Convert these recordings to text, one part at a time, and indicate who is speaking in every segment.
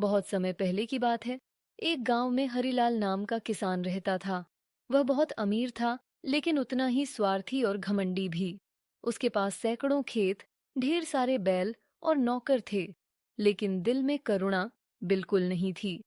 Speaker 1: बहुत समय पहले की बात है। एक गांव में हरिलाल नाम का किसान रहता था। वह बहुत अमीर था, लेकिन उतना ही स्वार्थी और घमंडी भी। उसके पास सैकड़ों खेत, ढेर सारे बैल और नौकर थे, लेकिन दिल में करुणा बिल्कुल नहीं थी।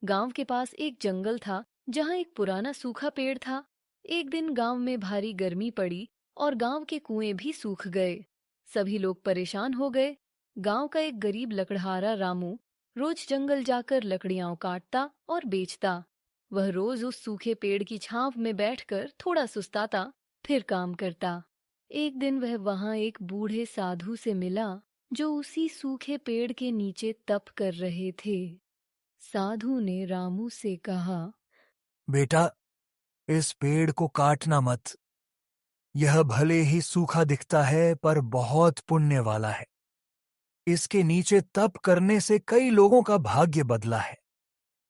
Speaker 1: गांव के पास एक जंगल था, जहां एक पुराना सूखा पेड़ था। एक दिन गांव में भारी गर्मी पड़ी और गांव के कुएं भी सूख गए। सभी लोग परेशान हो गए। गांव का एक गरीब लकड़हारा रामू रोज जंगल जाकर लकड़ियां काटता और बेचता। वह रोज उस सूखे पेड़ की छांव में बैठकर थोड़ा सुस्ताता, फिर काम करता। एक दिन वह वहां एक बूढ़े साधु से मिला, जो उसी सूखे पेड़ के नीचे तप कर रहे थे। साधु ने रामू से कहा,
Speaker 2: बेटा, इस पेड़ को काटना मत। यह भले ही सूखा दिखता है, पर बहुत पुण्य वाला है। इसके नीचे तप करने से कई लोगों का भाग्य बदला है।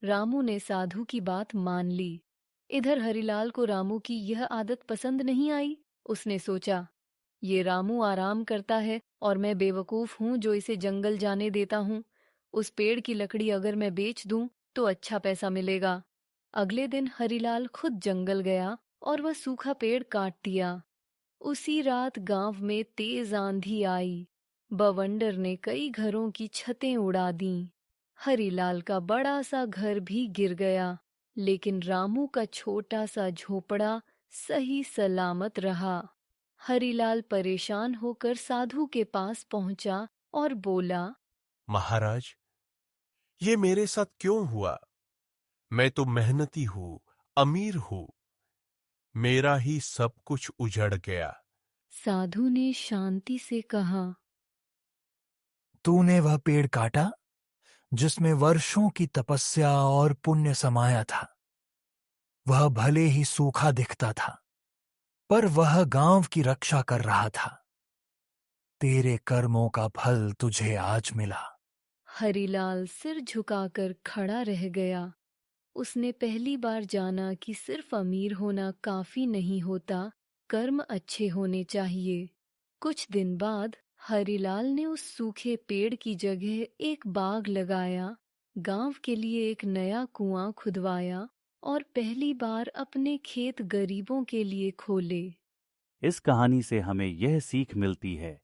Speaker 1: रामू ने साधु की बात मान ली। इधर हरिलाल को रामू की यह आदत पसंद नहीं आई। उसने सोचा, ये रामू आराम करता है और मैं बेवकूफ हूं जो इसे जंगल जाने देता हूं। उस पेड़ की लकड़ी अगर मैं बेच दूं तो अच्छा पैसा मिलेगा। अगले दिन हरिलाल खुद जंगल गया और वह सूखा पेड़ काट दिया। उसी रात गांव में तेज आंधी आई। बवंडर ने कई घरों की छतें उड़ा दीं। हरिलाल का बड़ा सा घर भी गिर गया, लेकिन रामू का छोटा सा झोपड़ा सही सलामत रहा। हरिलाल परेशान होकर साधु के पास पहुंचा और बोला,
Speaker 3: महाराज, ये मेरे साथ क्यों हुआ? मैं तो मेहनती हूं, अमीर हूं। मेरा ही सब कुछ उजड़ गया।
Speaker 1: साधु ने शांति से कहा,
Speaker 2: तूने वह पेड़ काटा जिसमें वर्षों की तपस्या और पुण्य समाया था। वह भले ही सूखा दिखता था, पर वह गांव की रक्षा कर रहा था। तेरे कर्मों का फल तुझे आज मिला।
Speaker 1: हरिलाल सिर झुकाकर खड़ा रह गया। उसने पहली बार जाना कि सिर्फ अमीर होना काफी नहीं होता, कर्म अच्छे होने चाहिए। कुछ दिन बाद हरिलाल ने उस सूखे पेड़ की जगह एक बाग लगाया, गांव के लिए एक नया कुआं खुदवाया और पहली बार अपने खेत गरीबों के लिए खोले।
Speaker 4: इस कहानी से हमें यह सीख मिलती है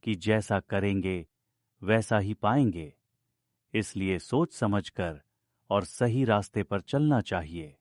Speaker 4: कि जैसा करेंगे वैसा ही पाएंगे। इसलिए सोच समझकर और सही रास्ते पर चलना चाहिए।